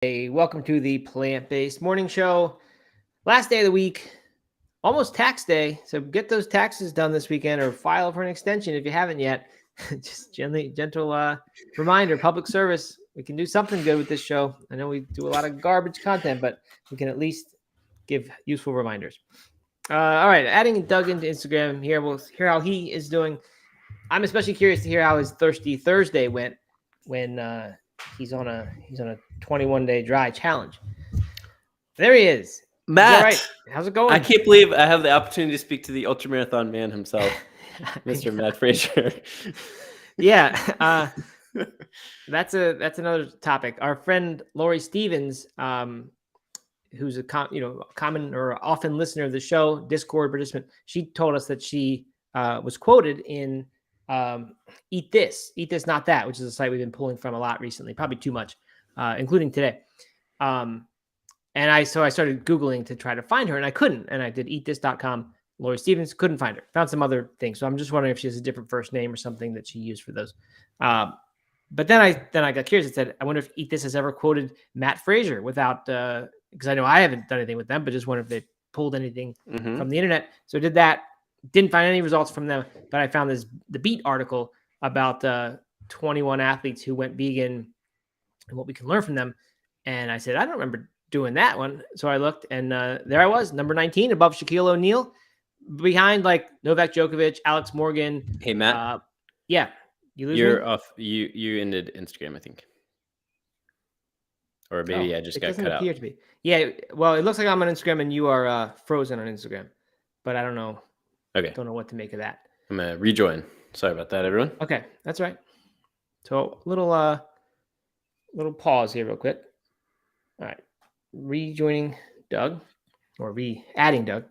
Hey, welcome to the Plant Based Morning Show. Last day of the week, almost tax day. So get those taxes done this weekend or file for an extension if you haven't yet. Just gentle reminder, public service. We can do something good with this show. I know we do a lot of garbage content, but we can at least give useful reminders. All right, adding Doug into Instagram here. We'll hear how he is doing. I'm especially curious to hear how his Thirsty Thursday went when he's on a 21-day dry challenge. There he is. Matt, all right. How's it going? I can't believe I have the opportunity to speak to the ultramarathon man himself, Mr. Matt Frazier. Yeah, that's another topic. Our friend Lori Stevens, who's a common or often listener of the show, Discord participant, she told us that she was quoted in Eat This, Not That, which is a site we've been pulling from a lot recently, probably too much, including today. And I started Googling to try to find her, and I couldn't. And I did eatthis.com. Lori Stevens, couldn't find her. Found some other things. So I'm just wondering if she has a different first name or something that she used for those. But then I got curious and said, I wonder if Eat This has ever quoted Matt Frazier without, because I know I haven't done anything with them, but just wonder if they pulled anything from the internet. So I did that. Didn't find any results from them, but I found the Beat article about 21 athletes who went vegan and what we can learn from them. And I said, I don't remember doing that one. So I looked, and there I was, number 19, above Shaquille O'Neal, behind like Novak Djokovic, Alex Morgan. Hey, Matt. Yeah. You're off. You ended Instagram, I think. Or maybe I just got cut out. To be. Yeah. Well, it looks like I'm on Instagram and you are frozen on Instagram, but I don't know. Okay. Don't know what to make of that. I'm going to rejoin. Sorry about that, everyone. Okay. That's right. So little pause here real quick. All right. Rejoining Doug or adding Doug.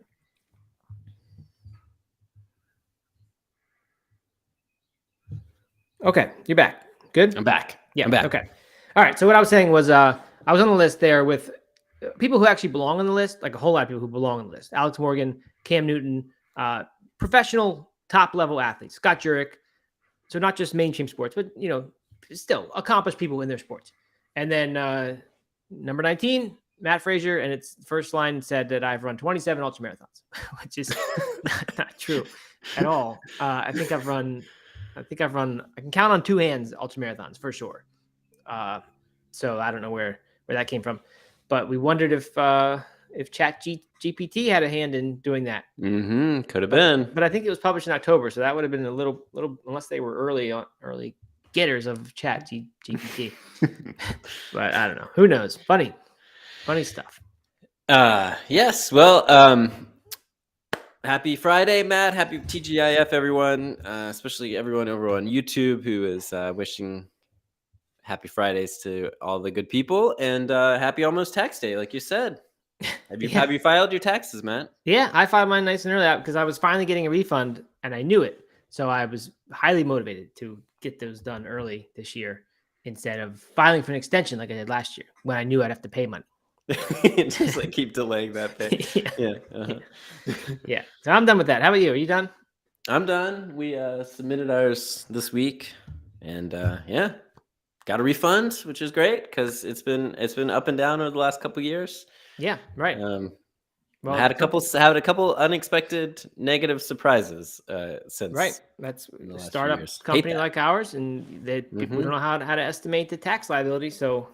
Okay. You're back. Good? I'm back. Yeah. I'm back. Okay. All right. So what I was saying was I was on the list there with people who actually belong on the list, like a whole lot of people who belong on the list. Alex Morgan, Cam Newton, professional top-level athletes, Scott Jurek. So not just mainstream sports, but, still accomplished people in their sports. And then number 19, Matt Frazier, and its first line said that I've run 27 ultramarathons, which is not true at all. I can count on two hands ultramarathons for sure. So I don't know where that came from, but we wondered if ChatGPT had a hand in doing that. Could have been. But I think it was published in October, so that would have been a little unless they were early getters of ChatGPT. But I don't know. Who knows? Funny stuff. Yes. Well, happy Friday, Matt. Happy TGIF, everyone, especially everyone over on YouTube who is wishing happy Fridays to all the good people, and happy almost tax day, like you said. Have you filed your taxes, Matt? Yeah, I filed mine nice and early because I was finally getting a refund, and I knew it. So I was highly motivated to get those done early this year instead of filing for an extension like I did last year when I knew I'd have to pay money. Just like keep delaying that pay. Yeah. So I'm done with that. How about you? Are you done? I'm done. We submitted ours this week, and got a refund, which is great because it's been up and down over the last couple of years. Yeah, right. Well, had a couple unexpected negative surprises since. Right. That's a startup company like ours, and people don't know how to estimate the tax liability, so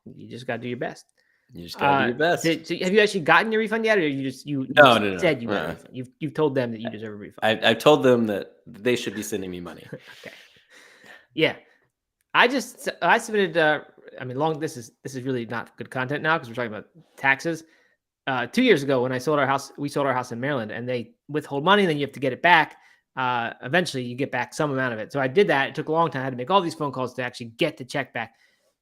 you just got to do your best. You just got to do your best. So have you actually gotten your refund yet, or you No. said you got a refund? You've told them that you deserve a refund. I've told them that they should be sending me money. Okay. Yeah. I submitted. This is really not good content now because we're talking about taxes. 2 years ago, when we sold our house in Maryland, and they withhold money, and then you have to get it back. Eventually, you get back some amount of it. So I did that. It took a long time. I had to make all these phone calls to actually get the check back,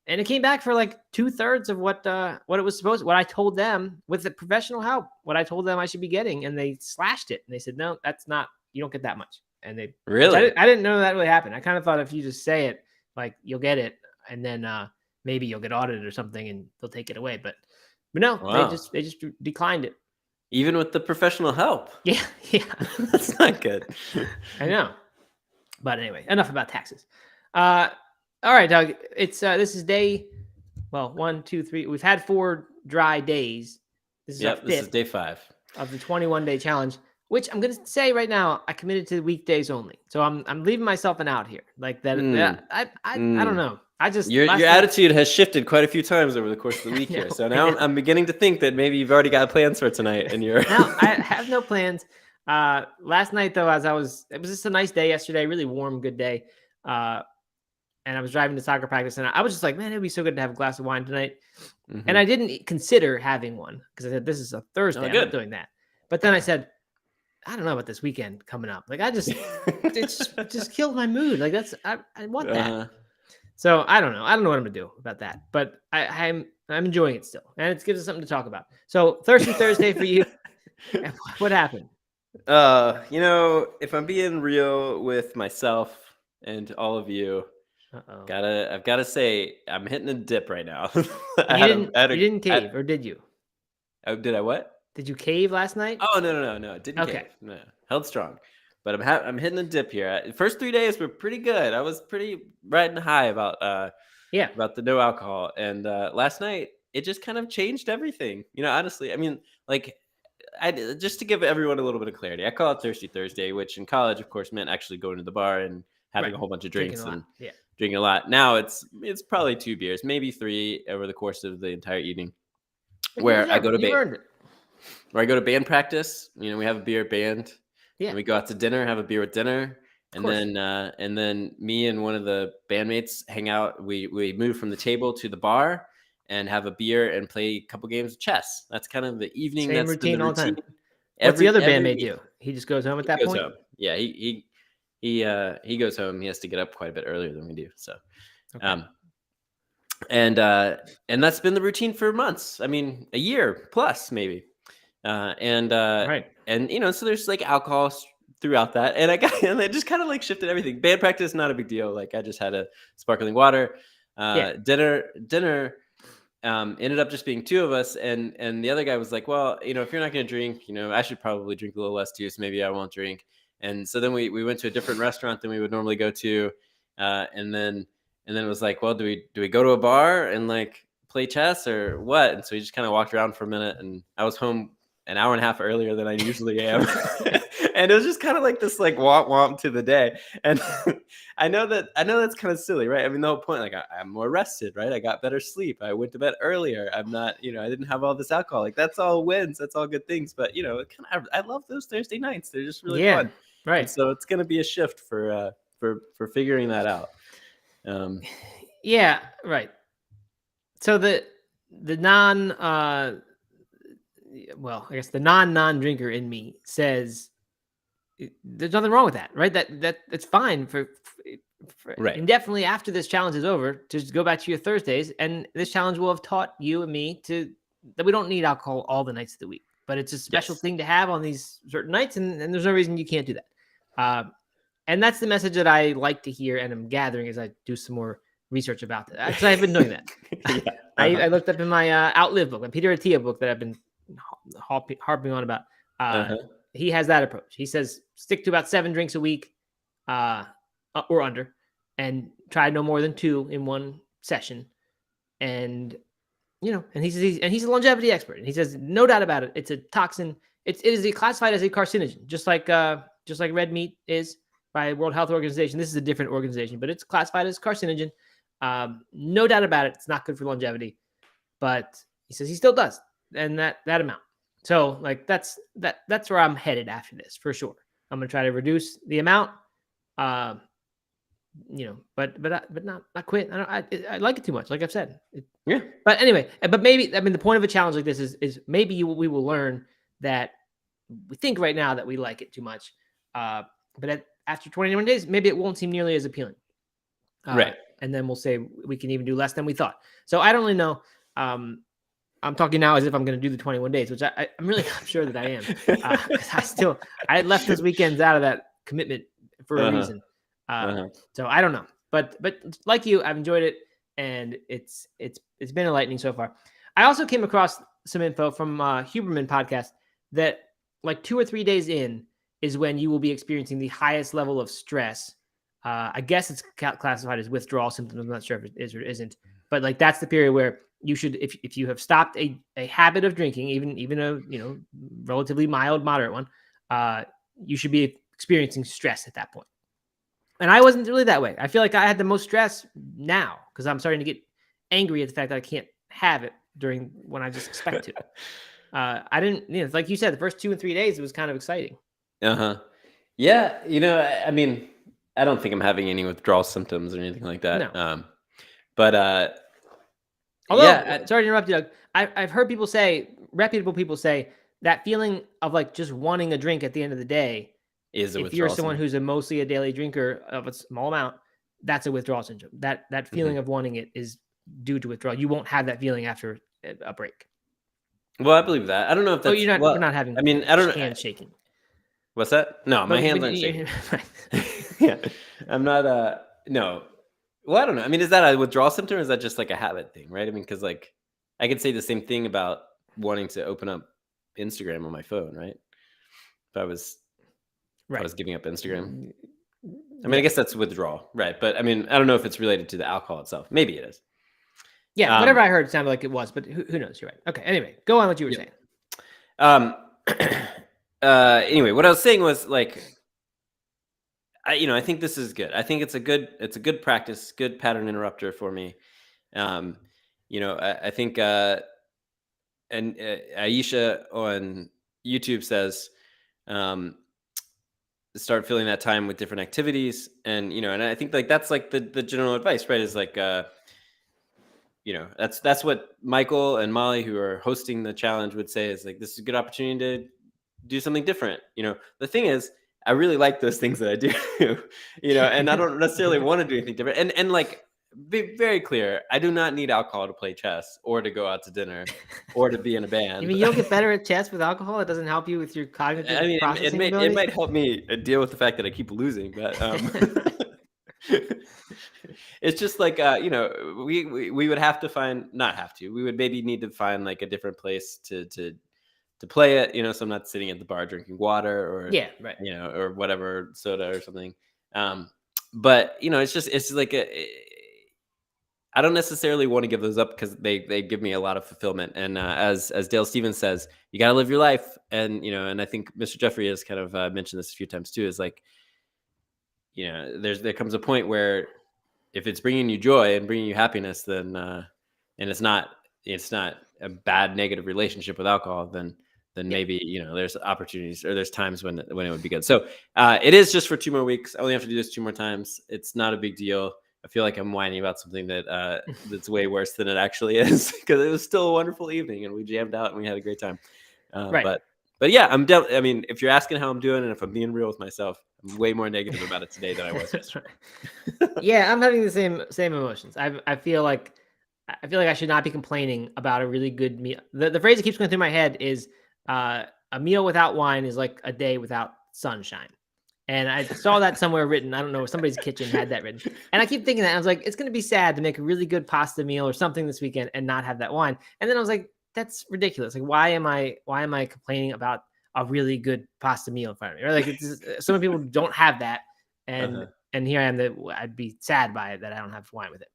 and it came back for like 2/3 of what it was supposed. What I told them with the professional help, what I told them I should be getting, and they slashed it. And they said, "No, that's not. You don't get that much." And they really. I didn't know that really happened. I kind of thought if you just say it, like you'll get it, and then maybe you'll get audited or something, and they'll take it away. But no, wow. They just declined it. Even with the professional help. Yeah. That's not good. I know. But anyway, enough about taxes. All right, Doug. It's this is day well, 1, 2, 3. We've had 4 dry days. This is our Yep, this is fifth day 5. of the 21-day challenge, which I'm going to say right now, I committed to weekdays only. So I'm leaving myself an out here. Like that. I don't know. I just Your last night- attitude has shifted quite a few times over the course of the week know, here. So I now know. I'm beginning to think that maybe you've already got plans for tonight, and you're No, I have no plans. Last night though, it was just a nice day yesterday, really warm, good day. And I was driving to soccer practice, and I was just like, man, it'd be so good to have a glass of wine tonight. Mhm. And I didn't consider having one because I said, this is a Thursday. I'm good. not doing that. But then I said, I don't know about this weekend coming up. Like it just killed my mood. Like I want that. Uh-huh. So I don't know. I don't know what I'm gonna do about that. But I'm enjoying it still, and it gives us something to talk about. So Thirsty Thursday for you. What happened? If I'm being real with myself and all of you, Uh-oh. I've gotta say I'm hitting a dip right now. You didn't cave, or did you? Did I what? Did you cave last night? Oh no! It didn't Okay. cave. No, held strong. But I'm hitting a dip here. The first 3 days were pretty good. I was pretty riding high about about the no alcohol. And last night it just kind of changed everything. Honestly, I mean, like, just to give everyone a little bit of clarity, I call it Thirsty Thursday, which in college, of course, meant actually going to the bar and having a whole bunch of drinks and drinking a lot. Now it's probably 2 beers, maybe 3 over the course of the entire evening. Where I go to band practice. We have a beer at band. Yeah. And we go out to dinner, have a beer at dinner, and then me and one of the bandmates hang out. We move from the table to the bar and have a beer and play a couple games of chess. That's kind of the evening. Same That's routine all the time. routine. What's the other bandmate do? He just goes home at that point? Home. Yeah, he goes home. He has to get up quite a bit earlier than we do. So, Okay. and that's been the routine for months. I mean, a year plus maybe. Right. And so there's like alcohol throughout that, and it just kind of like shifted everything. Band practice, not a big deal. Like I just had a sparkling water. Dinner ended up just being 2 of us, and the other guy was like, well, if you're not going to drink, I should probably drink a little less too, so maybe I won't drink. And so then we went to a different restaurant than we would normally go to, and then it was like, well, do we go to a bar and like play chess or what? And so we just kind of walked around for a minute, and I was home an hour and a half earlier than I usually am. And it was just kind of like this like womp to the day. And I know that's kind of silly, right? I mean, the whole point, like I'm more rested, right? I got better sleep. I went to bed earlier. I'm not, I didn't have all this alcohol. Like that's all wins. That's all good things. But I love those Thursday nights. They're just really fun. Right. And so it's going to be a shift for figuring that out. Yeah. Right. So the non well, I guess the non-drinker in me says there's nothing wrong with that, right? That it's fine for Right. indefinitely after this challenge is over to just go back to your Thursdays, and this challenge will have taught you and me that we don't need alcohol all the nights of the week, but it's a special thing to have on these certain nights, and there's no reason you can't do that. And that's the message that I like to hear, and I'm gathering as I do some more research about that, because I've been doing that. I looked up in my Outlive book, my Peter Attia book that I've been harping on about. He has that approach. He says stick to about 7 drinks a week or under, and try no more than 2 in one session. And and he's a longevity expert, and he says no doubt about it, it's a toxin. It is classified as a carcinogen, just like red meat is by World Health Organization. This is a different organization, but it's classified as carcinogen. No doubt about it, it's not good for longevity, but he says he still does, and that amount. So like that's where I'm headed after this for sure. I'm gonna try to reduce the amount, but not quit. I like it too much, like I've said. But anyway, but maybe, I mean, the point of a challenge like this is maybe we will learn that we think right now that we like it too much, but after 21 days, maybe it won't seem nearly as appealing. Right. And then we'll say we can even do less than we thought. So I don't really know. I'm talking now as if I'm going to do the 21 days, which I'm really not sure that I am. I left those weekends out of that commitment for a reason. So I don't know, but like you, I've enjoyed it, and it's been enlightening so far. I also came across some info from Huberman podcast that like 2 or 3 days in is when you will be experiencing the highest level of stress. I guess it's classified as withdrawal symptoms. I'm not sure if it is or isn't. but like that's the period where you should, if you have stopped a habit of drinking, even a relatively mild, moderate one, you should be experiencing stress at that point. And I wasn't really that way. I feel like I had the most stress now because I'm starting to get angry at the fact that I can't have it during when I just expect to. I didn't, it's like you said, the first 2 and 3 days, it was kind of exciting. Yeah. I mean, I don't think I'm having any withdrawal symptoms or anything like that. No. But although, sorry to interrupt you, Doug, I've heard people say, reputable people say, that feeling of like just wanting a drink at the end of the day is a if you're someone who's mostly a daily drinker of a small amount, that's a withdrawal syndrome. That feeling of wanting it is due to withdrawal. You won't have that feeling after a break. Well, I believe that. I don't know if that's. You're not having. I mean, I don't know. Hands shaking. What's that? No, my hands aren't shaking. Yeah, I'm not. No. Well, I don't know. I mean, is that a withdrawal symptom or is that just like a habit thing, right? I mean, because like I could say the same thing about wanting to open up Instagram on my phone, right? If I was giving up Instagram. I mean, I guess that's withdrawal, right? But I mean, I don't know if it's related to the alcohol itself. Maybe it is. Yeah, whatever I heard sounded like it was, but who knows? You're right. Okay, anyway, go on what you were saying. Anyway, what I was saying was like, I think this is good. I think it's a good practice, good pattern interrupter for me. I think, and Aisha on YouTube says, start filling that time with different activities. And, and I think like, that's like the general advice, right? Is like, that's what Michael and Molly, who are hosting the challenge, would say is like, this is a good opportunity to do something different. The thing is, I really like those things that I do, and I don't necessarily want to do anything different. And like, be very clear, I do not need alcohol to play chess or to go out to dinner or to be in a band. You mean you don't get better at chess with alcohol? It doesn't help you with your cognitive processing abilities? It might help me deal with the fact that I keep losing, but it's just like, we would have to we would maybe need to find like a different place to play it, so I'm not sitting at the bar drinking water or, or whatever, soda or something. But it's like I don't necessarily want to give those up because they give me a lot of fulfillment. And as Dale Stevens says, you got to live your life. And, and I think Mr. Jeffrey has kind of mentioned this a few times too, is like, there comes a point where if it's bringing you joy and bringing you happiness, then, and it's not a bad negative relationship with alcohol, then maybe, there's opportunities or there's times when it would be good. So it is just for 2 more weeks. I only have to do this 2 more times. It's not a big deal. I feel like I'm whining about something that that's way worse than it actually is, because it was still a wonderful evening and we jammed out and we had a great time. But yeah, I mean, if you're asking how I'm doing and if I'm being real with myself, I'm way more negative about it today than I was yesterday. Yeah, I'm having the same emotions. I feel like I should not be complaining about a really good meal. The phrase that keeps going through my head is a meal without wine is like a day without sunshine. And I saw that somewhere written. I don't know, somebody's kitchen had that written. And I keep thinking that. I was like, it's going to be sad to make a really good pasta meal or something this weekend and not have that wine. And then I was like, that's ridiculous. Like, why am I complaining about a really good pasta meal in front of me? Or like, so many people don't have that. And here I am, I'd be sad by it that I don't have wine with it.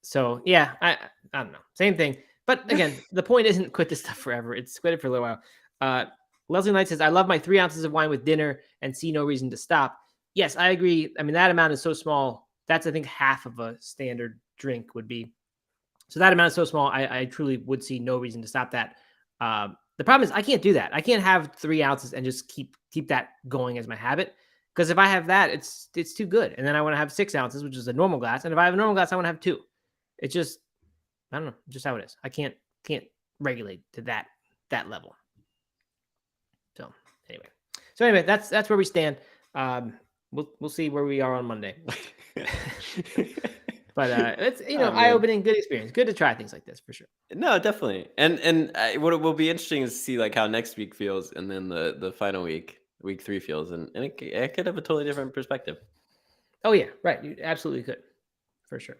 So yeah, I don't know. Same thing. But again, the point isn't quit this stuff forever. It's quit it for a little while. Leslie Knight says, I love my 3 ounces of wine with dinner and see no reason to stop. Yes, I agree. I mean, that amount is so small. That's, I think, half of a standard drink would be. So that amount is so small, I truly would see no reason to stop that. The problem is I can't do that. I can't have 3 ounces and just keep that going as my habit. Because if I have that, it's too good. And then I want to have 6 ounces, which is a normal glass. And if I have a normal glass, I want to have 2. It's just, I don't know, just how it is. I can't regulate to that level. So anyway, that's where we stand. We'll see where we are on Monday. But it's eye-opening, good experience. Good to try things like this for sure. No, definitely. And what will be interesting is to see like how next week feels, and then the final week 3 feels, and it could have a totally different perspective. Oh yeah, right. You absolutely could, for sure.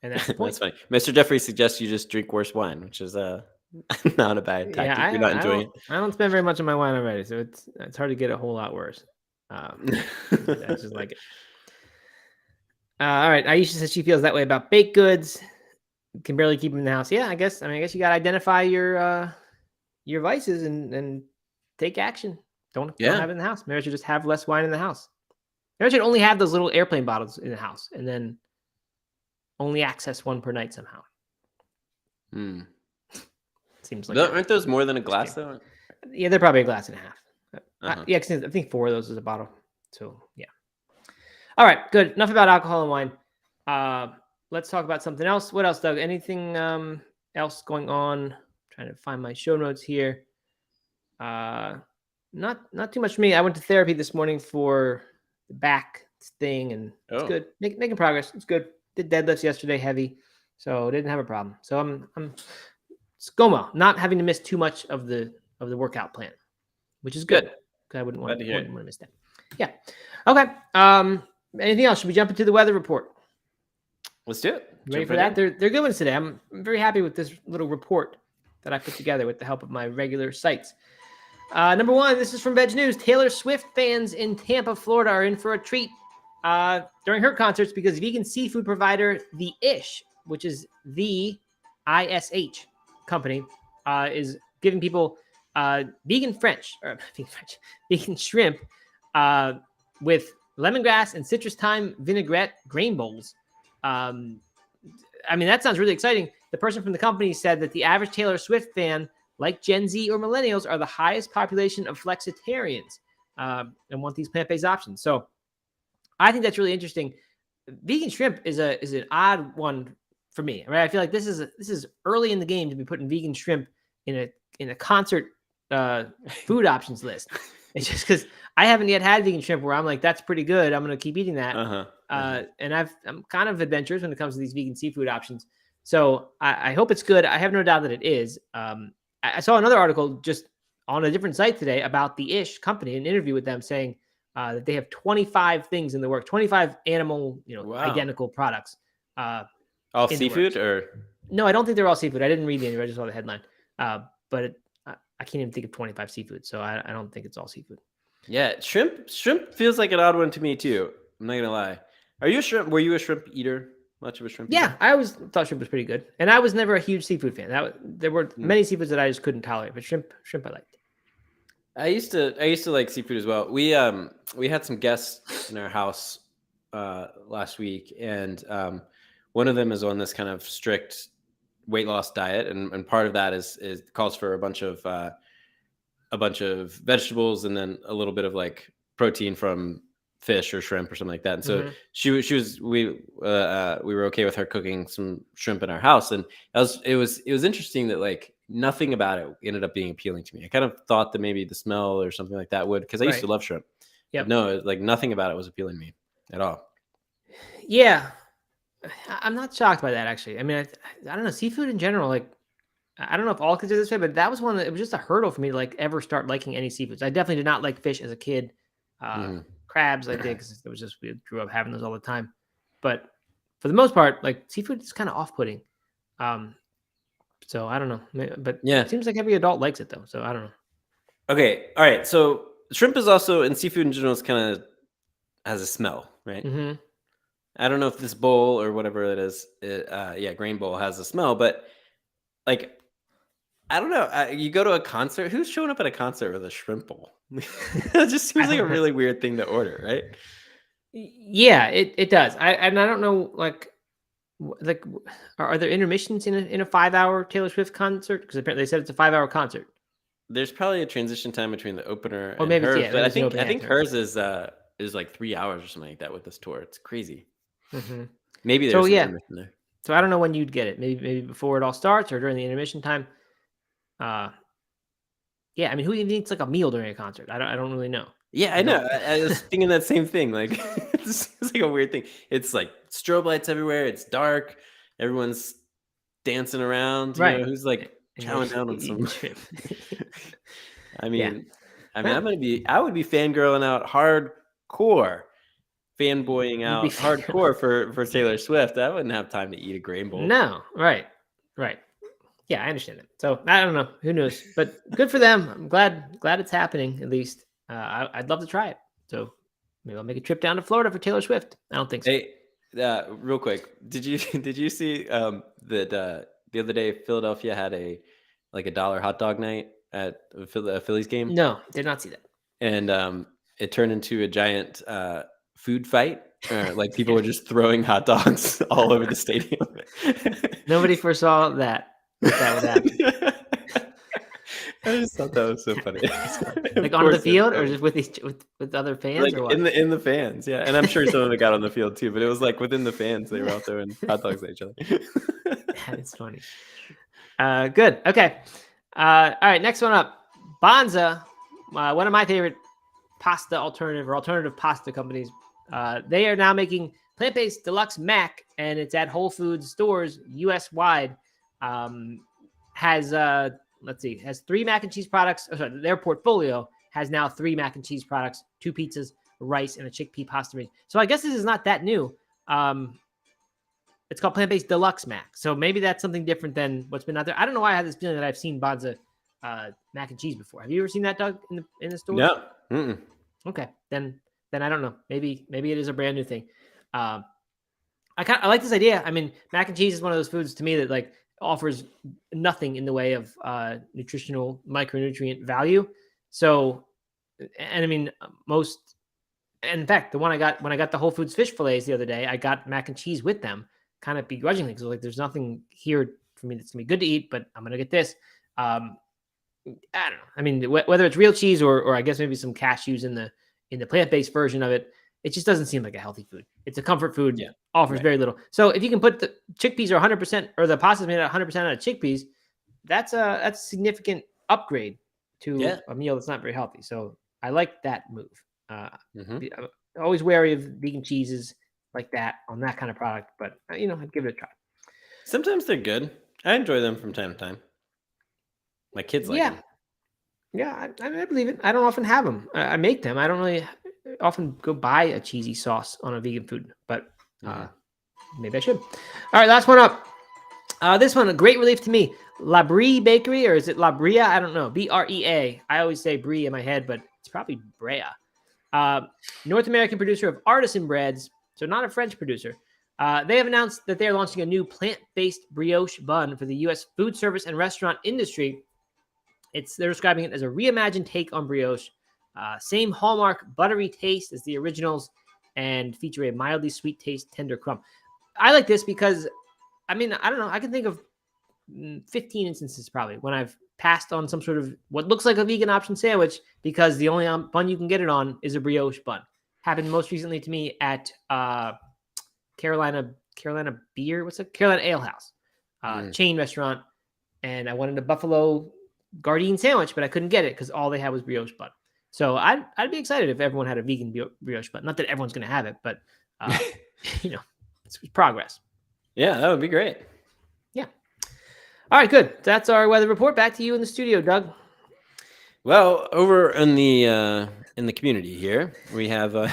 And that's the point. That's funny. Mr. Jeffrey suggests you just drink worse wine, which is not a bad tactic. Yeah, You're not enjoying it. I don't spend very much on my wine already, so it's hard to get a whole lot worse. I just like it. All right. Aisha says she feels that way about baked goods. can barely keep them in the house. Yeah, I guess you got to identify your vices and take action. Don't have it in the house. Maybe I should just have less wine in the house. Maybe I should only have those little airplane bottles in the house and then only access one per night somehow. Seems like aren't those more than a glass though? Yeah, they're probably a glass and a half. Yeah, I think 4 of those is a bottle. So yeah. All right, good. Enough about alcohol and wine. Let's talk about something else. What else, Doug? Anything else going on? Trying to find my show notes here. Not too much for me. I went to therapy this morning for the back thing, and it's good. Making progress. It's good. Did deadlifts yesterday, heavy, so didn't have a problem. So I'm ScoMo, not having to miss too much of the workout plan, which is good. Because I wouldn't want to miss that. Yeah. Okay. Anything else? Should we jump into the weather report? Let's do it. Ready for that? They're good ones today. I'm very happy with this little report that I put together with the help of my regular sites. Number 1, this is from Veg News. Taylor Swift fans in Tampa, Florida are in for a treat during her concerts because vegan seafood provider The Ish, which is the ISH company, is giving people vegan shrimp with lemongrass and citrus thyme vinaigrette grain bowls. That sounds really exciting. The person from the company said that the average Taylor Swift fan, like Gen Z or millennials, are the highest population of flexitarians and want these plant-based options. So I think that's really interesting. Vegan shrimp is an odd one for me, right? I feel like this is early in the game to be putting vegan shrimp in a concert food options list. It's just because I haven't yet had vegan shrimp where I'm like, that's pretty good. I'm going to keep eating that. And I'm kind of adventurous when it comes to these vegan seafood options. So I hope it's good. I have no doubt that it is. I saw another article just on a different site today about the Ish company, an interview with them saying that they have 25 things in the work, 25 animal, identical products. All seafood or? No, I don't think they're all seafood. I didn't read the interview. I just saw the headline. But I can't even think of 25 seafood. So I don't think it's all seafood. Yeah. Shrimp feels like an odd one to me too. I'm not going to lie. Were you a shrimp eater? Much of a shrimp? Yeah, I always thought shrimp was pretty good, and I was never a huge seafood fan. There were many seafoods that I just couldn't tolerate, but shrimp I liked. I used to like seafood as well. We had some guests in our house last week, and one of them is on this kind of strict weight loss diet, and part of that is calls for a bunch of vegetables and then a little bit of like protein from fish or shrimp or something like that. And so we were okay with her cooking some shrimp in our house, and it was interesting that like nothing about it ended up being appealing to me. I kind of thought that maybe the smell or something like that would, because I used to love shrimp. Yeah, no, like nothing about it was appealing to me at all. Yeah, I'm not shocked by that actually. I mean, I don't know, seafood in general, like I don't know if all kids are this way, but that was one that it was just a hurdle for me to like ever start liking any seafoods. I definitely did not like fish as a kid. Crabs I did because it was just, we grew up having those all the time. But for the most part, like seafood is kind of off-putting. So I don't know, but yeah, it seems like every adult likes it though. So I don't know. Okay, all right. So shrimp is also, and seafood in general, is kind of has a smell, right? I don't know if this bowl or whatever it is, grain bowl has a smell, but like, I don't know. You go to a concert. Who's showing up at a concert with a shrimp bowl? It just seems like a really weird thing to order, right? Yeah, it does. I don't know, like are there intermissions in a 5-hour Taylor Swift concert? Because apparently they said it's a 5-hour concert. There's probably a transition time between the opener or maybe hers, yeah, but I think hers is like 3 hours or something like that with this tour. It's crazy. Maybe there's some intermission there. So I don't know when you'd get it. Maybe before it all starts or during the intermission time. Yeah, I mean, who even eats like a meal during a concert? I don't really know. Yeah, I know. I was thinking that same thing. Like, it's like a weird thing. It's like strobe lights everywhere. It's dark. Everyone's dancing around. Right. You know, who's like chowing down on some shrimp. I mean, I would be fangirling out hardcore, fanboying out hardcore for Taylor Swift. I wouldn't have time to eat a grain bowl. No, right. Yeah, I understand that. So I don't know. Who knows? But good for them. I'm glad it's happening at least. I'd love to try it. So maybe I'll make a trip down to Florida for Taylor Swift. I don't think so. real quick, did you see that the other day Philadelphia had a $1 hot dog night at a Phillies game, No, did not see that. and it turned into a giant food fight. Like people were just throwing hot dogs all over the stadium. Nobody foresaw that would happen. I just thought that was so funny. Like on the field, or just with other fans, like or what? in the fans, yeah. And I'm sure some of it got on the field too, but it was like within the fans, they were all throwing hot dogs at each other. It's funny. Good. Okay. All right. Next one up, Banza, one of my favorite alternative pasta companies. They are now making plant-based deluxe mac, and it's at Whole Foods stores U.S. wide. Has 3 mac and cheese products. Oh, sorry, their portfolio has now 3 mac and cheese products, 2 pizzas, rice, and a chickpea pasta range. So I guess this is not that new. It's called plant-based deluxe mac. So maybe that's something different than what's been out there. I don't know why I have this feeling that I've seen Banza mac and cheese before. Have you ever seen that, Doug, in the store? No. Mm-mm. Okay, then I don't know. Maybe it is a brand new thing. I like this idea. I mean, mac and cheese is one of those foods to me that like offers nothing in the way of nutritional micronutrient value. So, and I mean, in fact, the one I got when I got the Whole Foods fish fillets the other day, I got mac and cheese with them, kind of begrudgingly, because like there's nothing here for me that's gonna be good to eat, but I'm gonna get this. I don't know. I mean, whether it's real cheese or I guess maybe some cashews in the plant-based version of it, it just doesn't seem like a healthy food. It's a comfort food. Yeah, offers very little. So if you can put the chickpeas are 100%, or the pasta's made at 100% out of chickpeas, that's a significant upgrade to a meal that's not very healthy. So I like that move. I'm always wary of vegan cheeses like that on that kind of product, but I'd give it a try. Sometimes they're good. I enjoy them from time to time. My kids like them. Yeah, I believe it. I don't often have them. I make them. I don't really often go buy a cheesy sauce on a vegan food, but maybe I should. All right, last one up. This one, a great relief to me. La Brie Bakery, or is it La Brea? I don't know. Brea. I always say Brie in my head, but it's probably Brea. North American producer of artisan breads, so not a French producer. They have announced that they're launching a new plant-based brioche bun for the U.S. food service and restaurant industry. They're describing it as a reimagined take on brioche. Same hallmark buttery taste as the originals, and feature a mildly sweet taste, tender crumb. I like this because, I mean, I don't know. I can think of 15 instances probably when I've passed on some sort of what looks like a vegan option sandwich because the only bun you can get it on is a brioche bun. Happened most recently to me at Carolina Beer. What's it? Carolina Ale House, chain restaurant, and I wanted a buffalo Gardein sandwich, but I couldn't get it because all they had was brioche bun. So I'd be excited if everyone had a vegan brioche bun. Not that everyone's going to have it, but it's progress. Yeah, that would be great. Yeah. All right, good. That's our weather report. Back to you in the studio, Doug. Well, over in the community here, we have. I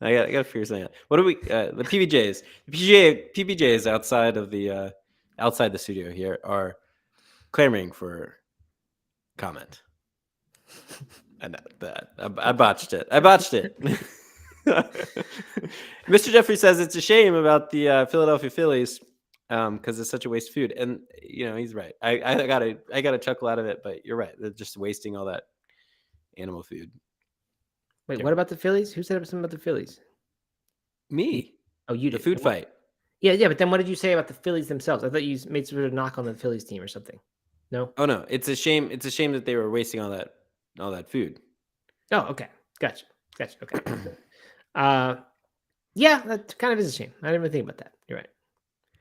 got to figure something out. What do we? The PBJs. The PBJs outside the studio here are clamoring for comment. And I botched it. Mr. Jeffrey says it's a shame about the Philadelphia Phillies because it's such a waste of food, and he's right. I got a chuckle out of it, but you're right. They're just wasting all that animal food. Wait, what about the Phillies? Who said something about the Phillies? Me. Oh, you did. The food fight. Yeah. But then what did you say about the Phillies themselves? I thought you made some sort of knock on the Phillies team or something. No. Oh no, it's a shame. It's a shame that they were wasting all that food. Oh, okay. Gotcha. Okay. Yeah, that kind of is a shame. I didn't even think about that. You're right.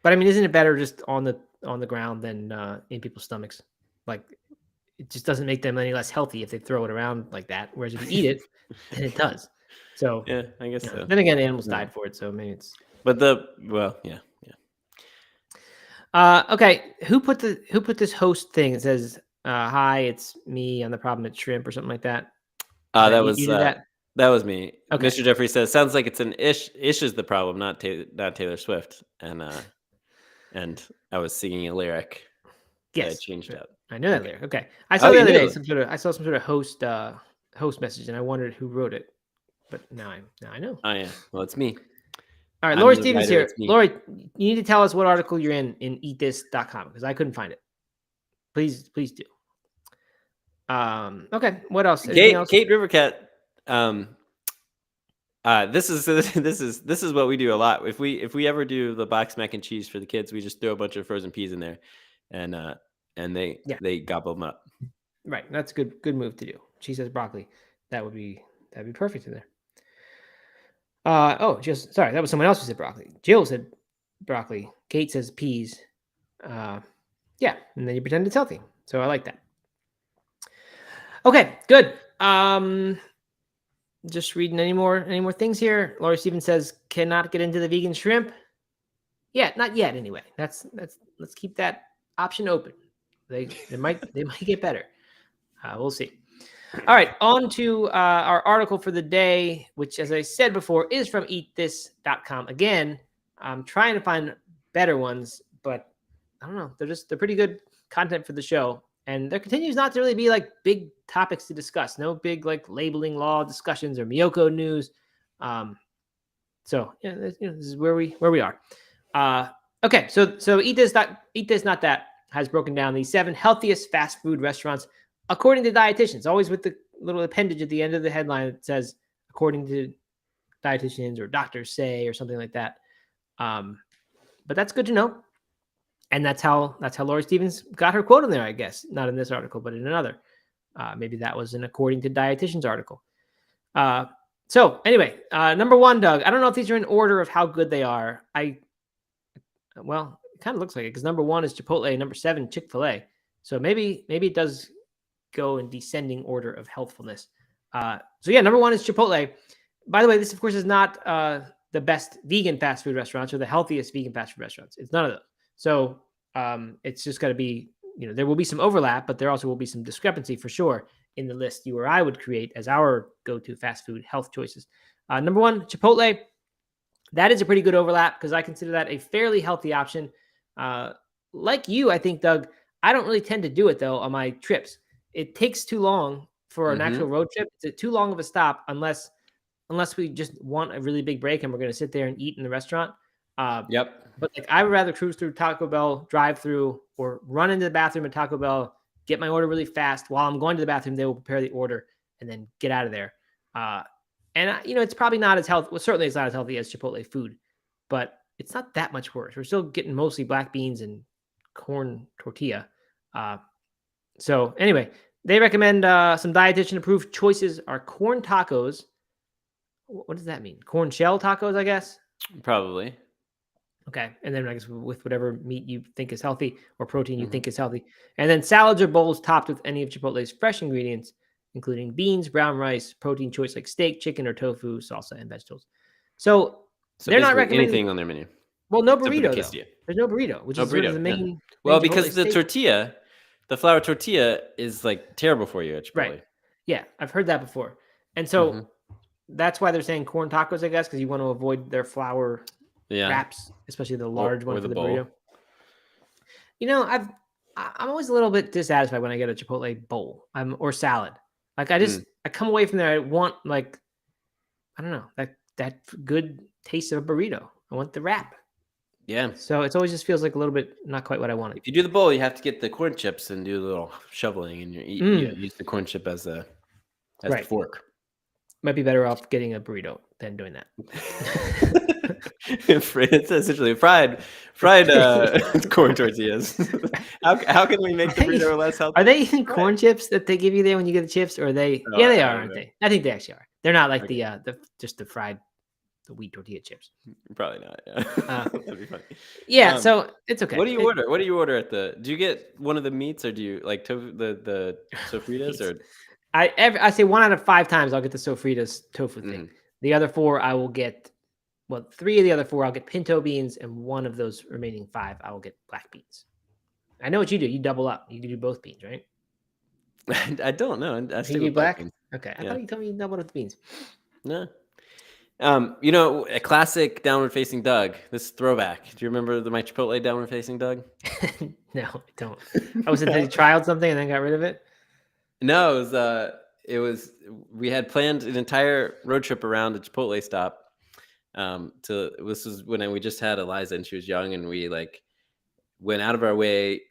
But I mean, isn't it better just on the ground than in people's stomachs? Like, it just doesn't make them any less healthy if they throw it around like that. Whereas if you eat it, then it does. So yeah, I guess so. Then again, animals died for it, so maybe it's. But yeah. Okay. Who put this host thing? It says, "Hi, it's me on the problem at Shrimp" or something like that. That was that was me. Okay. Mr. Jeffrey says, "Sounds like it's an Ish. Ish is the problem, not Taylor Swift." And I was singing a lyric. Yes, I changed up. I know that lyric. Okay, I saw the other day I saw some sort of host message, and I wondered who wrote it. But now I know. Oh yeah, well it's me. All right, I'm Lori the Stevens writer, here. it's me. Lori, you need to tell us what article you're in eatthis.com because I couldn't find it. Please do. Okay. What else? Anything else? Kate Rivercat. This is what we do a lot. If we ever do the box mac and cheese for the kids, we just throw a bunch of frozen peas in there, and they gobble them up. Right. That's a good move to do. She says broccoli. That'd be perfect in there. Sorry, that was someone else who said broccoli. Jill said broccoli. Kate says peas. Yeah, and then you pretend it's healthy. So I like that. Okay, good. Just reading any more things here. Laurie Stevens says cannot get into the vegan shrimp. Yeah, not yet. Anyway, let's keep that option open. They might get better. We'll see. All right, on to our article for the day, which, as I said before, is from eatthis.com. Again, I'm trying to find better ones, but I don't know. They're pretty good content for the show. And there continues not to really be like big topics to discuss. No big like labeling law discussions or Miyoko news. So yeah, this is where we are. Okay, so Eat This Not That has broken down the 7 healthiest fast food restaurants according to dietitians. Always with the little appendage at the end of the headline that says according to dietitians or doctors say or something like that. But that's good to know. And that's how Laurie Stevens got her quote in there, I guess. Not in this article, but in another. Maybe that was an according to dietitians article. So anyway, number 1, Doug. I don't know if these are in order of how good they are. Well, it kind of looks like it because number 1 is Chipotle, number 7 Chick-fil-A. So maybe it does go in descending order of healthfulness. So yeah, number 1 is Chipotle. By the way, this of course is not the best vegan fast food restaurants or the healthiest vegan fast food restaurants. It's none of those. So it's just got to be, there will be some overlap, but there also will be some discrepancy for sure in the list you or I would create as our go-to fast food health choices. Number 1, Chipotle. That is a pretty good overlap because I consider that a fairly healthy option. Like you, I think, Doug, I don't really tend to do it though on my trips. It takes too long for an actual road trip. It's too long of a stop unless we just want a really big break and we're going to sit there and eat in the restaurant. Yep. But like I would rather cruise through Taco Bell drive-through or run into the bathroom at Taco Bell, get my order really fast. While I'm going to the bathroom, they will prepare the order and then get out of there. And it's probably not as healthy. Well, certainly it's not as healthy as Chipotle food, but it's not that much worse. We're still getting mostly black beans and corn tortilla. So anyway, they recommend some dietitian-approved choices are corn tacos. What does that mean? Corn shell tacos, I guess? Probably. Okay. And then I guess with whatever meat you think is healthy or protein you think is healthy. And then salads or bowls topped with any of Chipotle's fresh ingredients, including beans, brown rice, protein choice like steak, chicken, or tofu, salsa, and vegetables. So they're not recommending anything on their menu. Well, no burrito, though. There's no burrito, which is sort of the main. Well, main because Chipotle the steak. tortilla, the flour tortilla is like terrible for you at Chipotle. Right. Yeah, I've heard that before. And so that's why they're saying corn tacos, I guess, because you want to avoid their flour wraps, especially the large one for the burrito. I'm always a little bit dissatisfied when I get a Chipotle bowl or salad. Like I come away from there. I want I don't know, that good taste of a burrito. I want the wrap. Yeah. So it always just feels like a little bit not quite what I wanted. If you do the bowl, you have to get the corn chips and do a little shoveling, and you use the corn chip as the fork. Might be better off getting a burrito than doing that. It's essentially fried corn tortillas. How can we make the burrito less healthy? Are they even corn chips that they give you there when you get the chips, or are they? Yeah, they are, aren't they? I think they actually are. They're not like the fried wheat tortilla chips. Probably not. Yeah, that'd be funny. Yeah, so it's okay. What do you order? What do you order at the? Do you get one of the meats, or do you like the sofritas? Or I say 1 out of 5 times I'll get the sofritas tofu thing. The other 4 I will get. Well, 3 of the other 4 I'll get pinto beans, and 1 of those remaining 5 I will get black beans. I know what you do. You double up. You do both beans, right? I don't know. I still do black. Okay, I thought you told me you doubled up the beans. No. A classic downward facing Doug. This throwback. Do you remember my Chipotle downward facing Doug? No, I don't. I was they trialed something and then got rid of it. No, it was. We had planned an entire road trip around a Chipotle stop, This was when we just had Eliza and she was young, and we like went out of our way,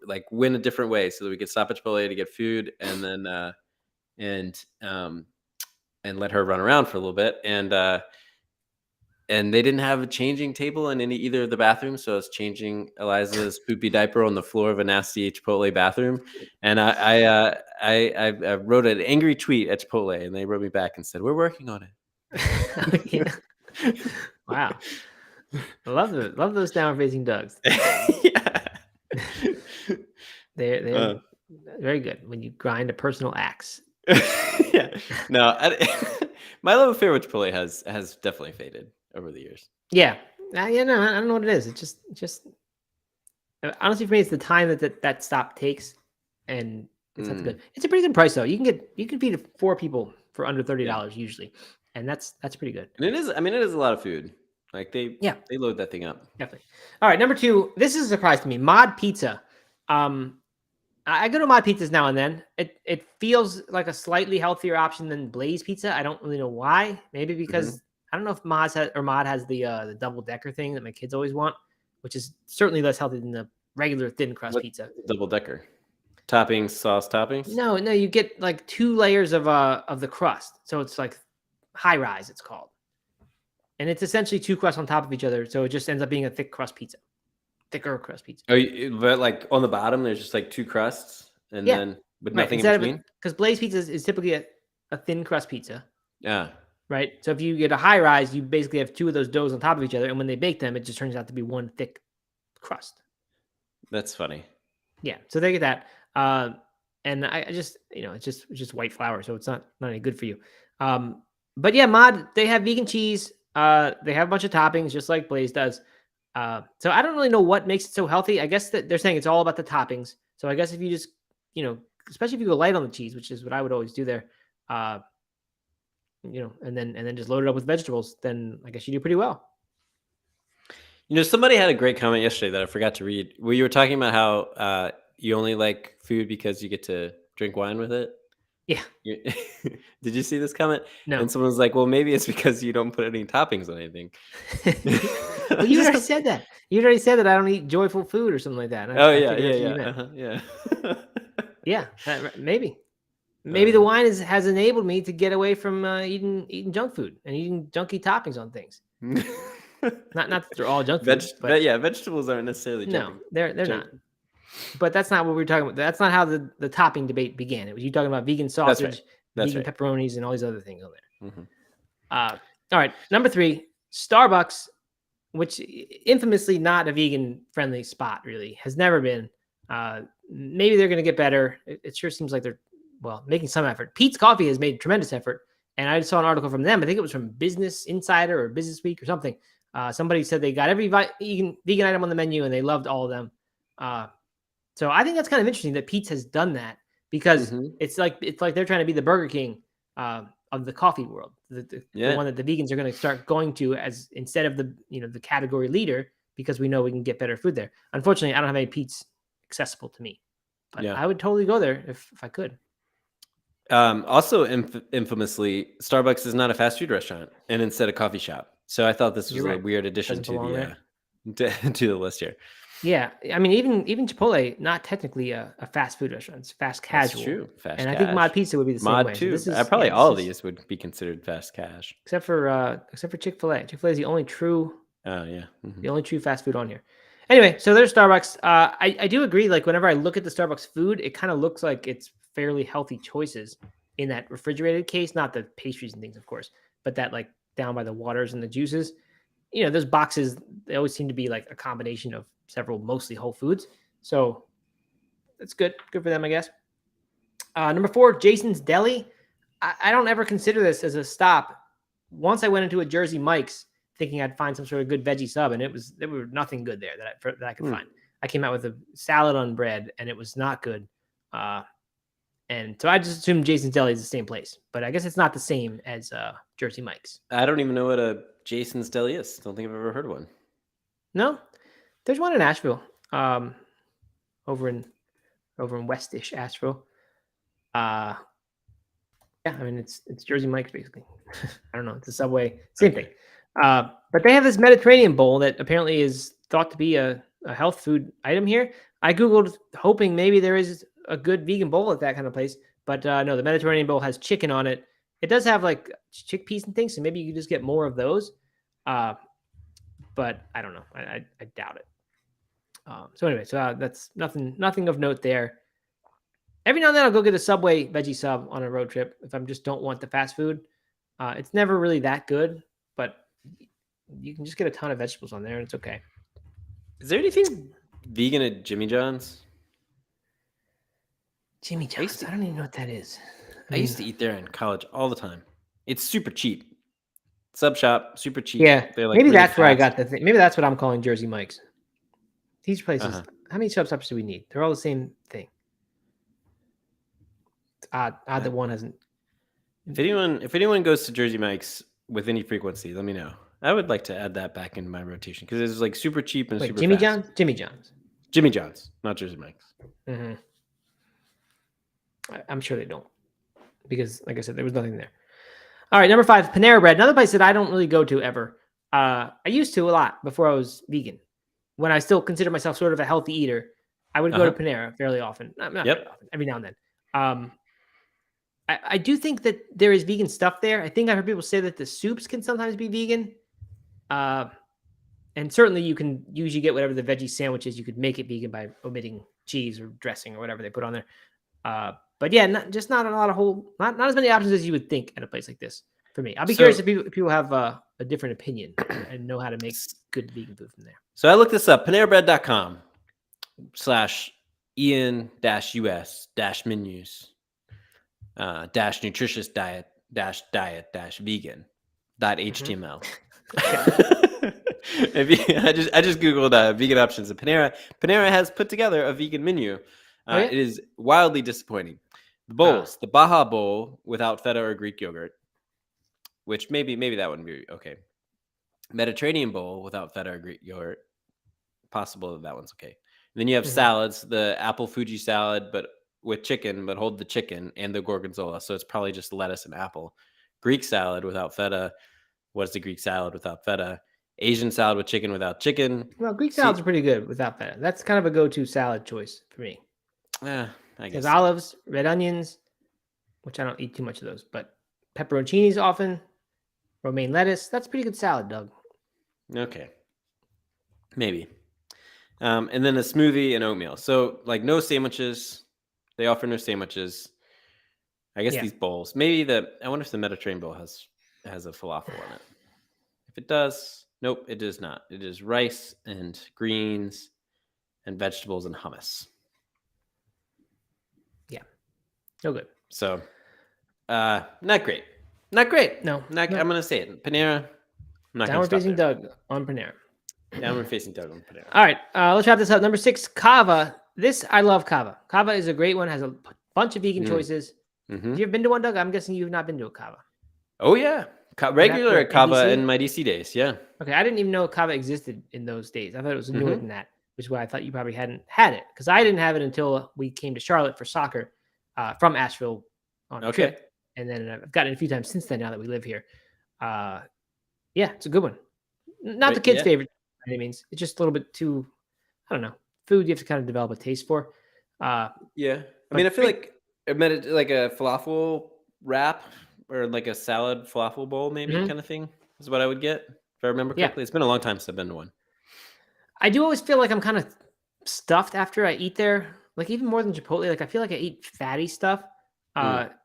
like went a different way so that we could stop at Chipotle to get food, and then and let her run around for a little bit, and they didn't have a changing table in either of the bathrooms, so I was changing Eliza's poopy diaper on the floor of a nasty Chipotle bathroom, and I wrote an angry tweet at Chipotle, and they wrote me back and said, "We're working on it." Yeah. Wow. I love those down facing Dougs. Yeah. They're very good when you grind a personal axe. Yeah. No, my love affair with Chipotle has definitely faded over the years. Yeah. Yeah, no, I don't know what it is. It's just honestly for me, it's the time that stop takes, and it's not good. It's a pretty good price though. You can feed 4 people for under $30 usually, and that's pretty good. And it is. I mean, it is a lot of food. Like they load that thing up. Definitely. All right, number 2. This is a surprise to me. Mod Pizza. I go to Mod Pizzas now and then. It feels like a slightly healthier option than Blaze Pizza. I don't really know why. Maybe because I don't know if Mod has the double decker thing that my kids always want, which is certainly less healthy than the regular thin crust pizza. Double decker toppings, sauce toppings. No, you get like 2 layers of the crust, so it's like high rise. It's called, and it's essentially 2 crusts on top of each other. So it just ends up being a thicker crust pizza. Oh, but like on the bottom, there's just like 2 crusts, and then but nothing in between. Because Blaze Pizza is typically a thin crust pizza. Yeah. Right. So if you get a high rise, you basically have 2 of those doughs on top of each other, and when they bake them, it just turns out to be one thick crust. That's funny. Yeah. So they get that, and I just it's just white flour, so it's not any good for you. But yeah, Mod, they have vegan cheese. They have a bunch of toppings, just like Blaze does. So I don't really know what makes it so healthy. I guess that they're saying it's all about the toppings. So I guess if you just especially if you go light on the cheese, which is what I would always do there, and then just load it up with vegetables, then I guess you do pretty well. Somebody had a great comment yesterday that I forgot to read. Where you were talking about how you only like food because you get to drink wine with it. Yeah. Did you see this comment? No. And someone was like, "Well, maybe it's because you don't put any toppings on anything." Well, you already said that. You already said that I don't eat joyful food or something like that. Yeah. Maybe the wine has enabled me to get away from eating junk food and eating junky toppings on things. not that they're all junk food, but yeah, vegetables aren't necessarily junk. No, they're not. But that's not what we were talking about. That's not how the topping debate began. It was you talking about vegan sausage, vegan pepperonis, and all these other things over there. All right, number 3, Starbucks, which infamously not a vegan friendly spot, really has never been. Maybe they're going to get better. It sure seems like they're making some effort. Peet's Coffee has made tremendous effort, and I saw an article from them. I think it was from Business Insider or Business Week or something. Somebody said they got every vegan item on the menu and they loved all of them. So I think that's kind of interesting that Peet's has done that, because it's like they're trying to be the Burger King of the coffee world, the one that the vegans are going to start going to as instead of the category leader, because we know we can get better food there. Unfortunately, I don't have any Peet's accessible to me, but I would totally go there if I could. Also, infamously, Starbucks is not a fast food restaurant and instead a coffee shop. So I thought this was a weird addition to the list here. Yeah, I mean, even Chipotle, not technically a fast food restaurant; it's fast casual. That's true. Fast and I think Mod Pizza would be the same way. Too. So probably all of these would be considered fast cash, except for Chick-fil-A. Chick-fil-A is the only true. The only true fast food on here. Anyway, so there's Starbucks. I do agree. Like whenever I look at the Starbucks food, it kind of looks like it's fairly healthy choices in that refrigerated case, not the pastries and things, of course, but that like down by the waters and the juices. Those boxes, they always seem to be like a combination of several mostly whole foods. So that's good. Good for them, I guess. Number 4, Jason's Deli. I don't ever consider this as a stop. Once I went into a Jersey Mike's thinking I'd find some sort of good veggie sub, and there were nothing good there that I could find. I came out with a salad on bread, and it was not good. And so I just assumed Jason's Deli is the same place, but I guess it's not the same as Jersey Mike's. I don't even know what a Jason's Deli is. Don't think I've ever heard of one. No, there's one in Asheville, over in Westish Asheville. Yeah, I mean it's Jersey Mike's basically. I don't know. It's a Subway, same thing. But they have this Mediterranean bowl that apparently is thought to be a health food item here. I Googled hoping maybe there is a good vegan bowl at that kind of place. But no, the Mediterranean bowl has chicken on it. It does have like chickpeas and things, so maybe you could just get more of those. But I don't know. I doubt it. So anyway, so that's nothing of note there. Every now and then I'll go get a Subway veggie sub on a road trip if I just don't want the fast food. It's never really that good, but you can just get a ton of vegetables on there and it's okay. Is there anything vegan at Jimmy John's? Jimmy John's. I don't even know what that is. I used to eat there in college all the time. It's super cheap. Sub shop, super cheap. Yeah, They're like maybe really that's where I fast. got the thing. Maybe that's what I'm calling Jersey Mike's. These places. How many sub shops do we need? They're all the same thing. It's odd that one hasn't. If anyone goes to Jersey Mike's with any frequency, let me know. I would like to add that back into my rotation because it's like super cheap and Wait, super Jimmy fast. John's? Jimmy John's. Jimmy John's, not Jersey Mike's. Mm-hmm. I'm sure they don't, because like I said, there was nothing there. All right, number 5, Panera Bread, another place that I don't really go to ever. I used to a lot before I was vegan. When I still consider myself sort of a healthy eater, I would go to Panera fairly often. Not very often, every now and then. I do think that there is vegan stuff there. I think I heard people say that the soups can sometimes be vegan. And certainly you can usually get whatever the veggie sandwich is. You could make it vegan by omitting cheese or dressing or whatever they put on there. But yeah, not a lot of not as many options as you would think at a place like this for me. I'll be curious if people have a different opinion and know how to make good vegan food from there. So I looked this up, PaneraBread.com/EN-US-menus -nutritious diet -vegan.html. I just Googled vegan options at Panera. Panera has put together a vegan menu. It is wildly disappointing. The bowls, the Baja Bowl without feta or Greek yogurt, which maybe that wouldn't be okay. Mediterranean Bowl without feta or Greek yogurt, possible that one's okay. And then you have salads, the apple Fuji salad, but with chicken, but hold the chicken and the gorgonzola. So it's probably just lettuce and apple. Greek salad without feta. What's the Greek salad without feta? Asian salad with chicken without chicken. Well, Greek salads are pretty good without feta. That's kind of a go-to salad choice for me. I guess. There's olives, red onions, which I don't eat too much of those, but pepperoncinis often, romaine lettuce. That's pretty good salad, Doug. Okay. Maybe. And then a smoothie and oatmeal. So like no sandwiches. They offer no sandwiches. I guess these bowls. Maybe I wonder if the Mediterranean bowl has a falafel on it. If it does, nope, it does not. It is rice and greens and vegetables and hummus. Yeah. No good. So not great. Not great. No. I'm gonna say it. Panera. Downward facing Doug on Panera. Downward facing Doug on Panera. All right. Let's wrap this up. Number 6, Cava. I love Cava. Cava is a great one. Has a bunch of vegan choices. Have you ever been to one, Doug? I'm guessing you've not been to a Cava. Oh yeah. Regular Cava in my DC days. Yeah. Okay. I didn't even know Cava existed in those days. I thought it was newer than that, which is why I thought you probably hadn't had it, because I didn't have it until we came to Charlotte for soccer from Asheville on a trip. And then I've gotten it a few times since then now that we live here. Yeah, it's a good one. Not the kids' favorite by any means. It's just a little bit too, I don't know, food you have to kind of develop a taste for. Yeah. I mean, I feel like a falafel wrap or like a salad falafel bowl, maybe kind of thing is what I would get if I remember correctly. It's been a long time since I've been to one. I do always feel like I'm kind of stuffed after I eat there. Like even more than Chipotle, like I feel like I eat fatty stuff.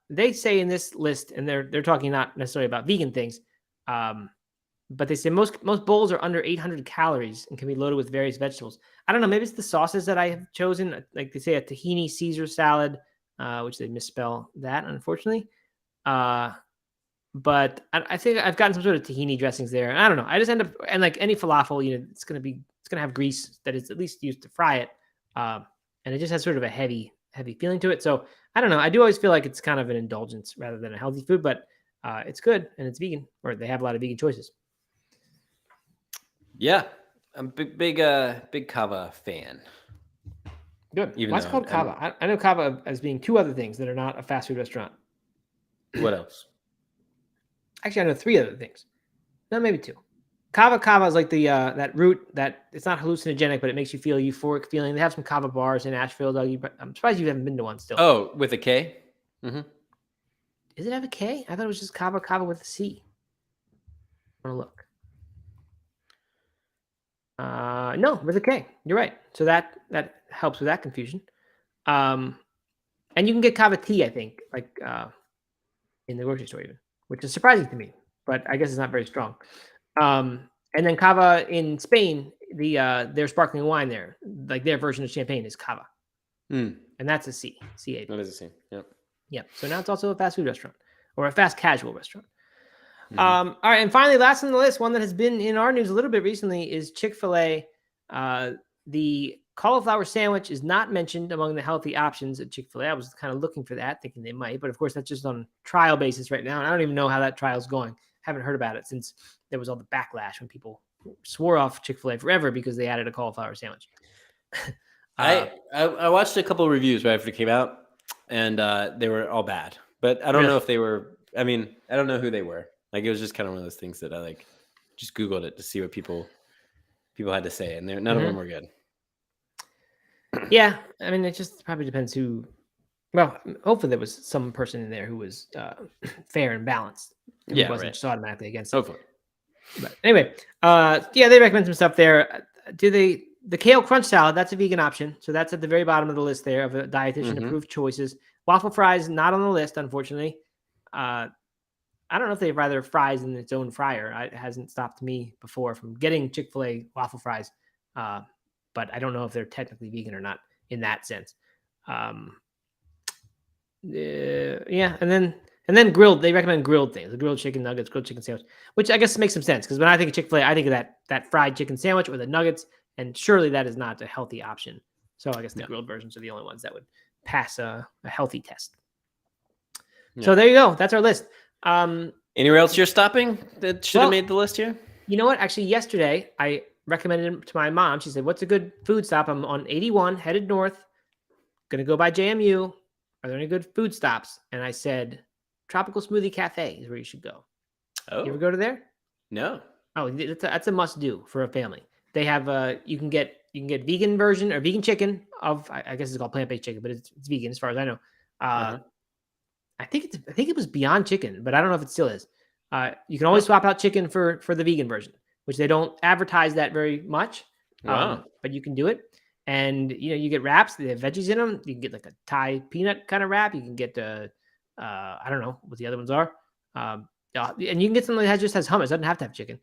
They say in this list, and they're talking not necessarily about vegan things, but they say most bowls are under 800 calories and can be loaded with various vegetables. I don't know. Maybe it's the sauces that I have chosen. Like they say a tahini Caesar salad, which they misspell that, unfortunately. But I think I've gotten some sort of tahini dressings there. I don't know. I just end up, and like any falafel, it's going to have grease that is at least used to fry it. And it just has sort of a heavy feeling to it. So I don't know. I do always feel like it's kind of an indulgence rather than a healthy food, but it's good and it's vegan, or they have a lot of vegan choices. Yeah, I'm a big Cava fan. Good. Why is it called Cava? I know Cava as being 2 other things that are not a fast food restaurant. What else? Actually, I know 3 other things. No, maybe 2. Kava kava is like the that root that it's not hallucinogenic, but it makes you feel euphoric feeling. They have some kava bars in Asheville, Dougie, but I'm surprised you haven't been to one still. Oh, with a K? Mm-hmm. Does it have a K? I thought it was just kava kava with a C. I want to look. No, with a K. You're right. So that helps with that confusion. And you can get kava tea, I think, like in the grocery store even, which is surprising to me, but I guess it's not very strong. And then cava in Spain, their sparkling wine there, like their version of champagne is cava, and that's a C. C-A. That is a C. Yep. Yep. So now it's also a fast food restaurant or a fast casual restaurant. Mhm. All right, and finally, last on the list, one that has been in our news a little bit recently is Chick-fil-A. The cauliflower sandwich is not mentioned among the healthy options at Chick-fil-A. I was kind of looking for that, thinking they might, but of course that's just on trial basis right now, and I don't even know how that trial's going. Haven't heard about it since there was all the backlash when people swore off Chick-fil-A forever because they added a cauliflower sandwich. I watched a couple of reviews right after it came out, and they were all bad. But I don't know if they were. I mean, I don't know who they were. Like, it was just kind of one of those things that I like just Googled it to see what people had to say, and none of them were good. Yeah, I mean, it just probably depends who. Well, hopefully there was some person in there who was fair and balanced. Who wasn't just automatically against it. Hopefully. But anyway, yeah, they recommend some stuff there. The kale crunch salad, that's a vegan option. So that's at the very bottom of the list there of dietitian approved choices. Waffle fries, not on the list, unfortunately. I don't know if they've rather fries in its own fryer. It hasn't stopped me before from getting Chick-fil-A waffle fries. But I don't know if they're technically vegan or not in that sense. Yeah, and then grilled. They recommend grilled things: the grilled chicken nuggets, grilled chicken sandwich, which I guess makes some sense because when I think of Chick-fil-A, I think of that fried chicken sandwich or the nuggets, and surely that is not a healthy option. So I guess the grilled versions are the only ones that would pass a healthy test. Yeah. So there you go. That's our list. Anywhere else you're stopping that should have made the list here? You know what? Actually, yesterday I recommended it to my mom. She said, "What's a good food stop?" I'm on 81, headed north. Gonna go by JMU. Are there any good food stops? And I said, Tropical Smoothie Cafe is where you should go. Oh, you ever go to there? No. Oh, that's a must do for a family. They have you can get vegan version or vegan chicken of I guess it's called plant-based chicken, but it's vegan as far as I know. I think it was Beyond Chicken, but I don't know if it still is. You can always swap out chicken for the vegan version, which they don't advertise that very much. But you can do it. And you get wraps. They have veggies in them. You can get like a Thai peanut kind of wrap. You can get I don't know what the other ones are. And you can get something that just has hummus. It doesn't have to have chicken,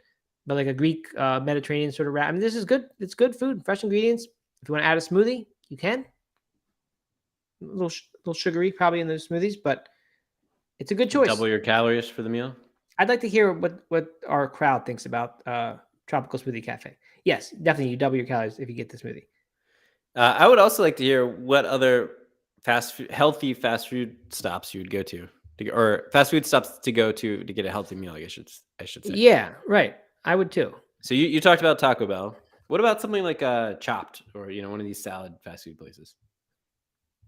but like a Greek Mediterranean sort of wrap. I mean, this is good. It's good food, fresh ingredients. If you want to add a smoothie, you can. A little sugary probably in those smoothies, but it's a good choice. Double your calories for the meal. I'd like to hear what our crowd thinks about Tropical Smoothie Cafe. Yes, definitely you double your calories if you get the smoothie. I would also like to hear what other healthy fast food stops you would go to, or fast food stops to go to get a healthy meal. I should say. Yeah, right. I would too. So you talked about Taco Bell. What about something like Chopped or one of these salad fast food places?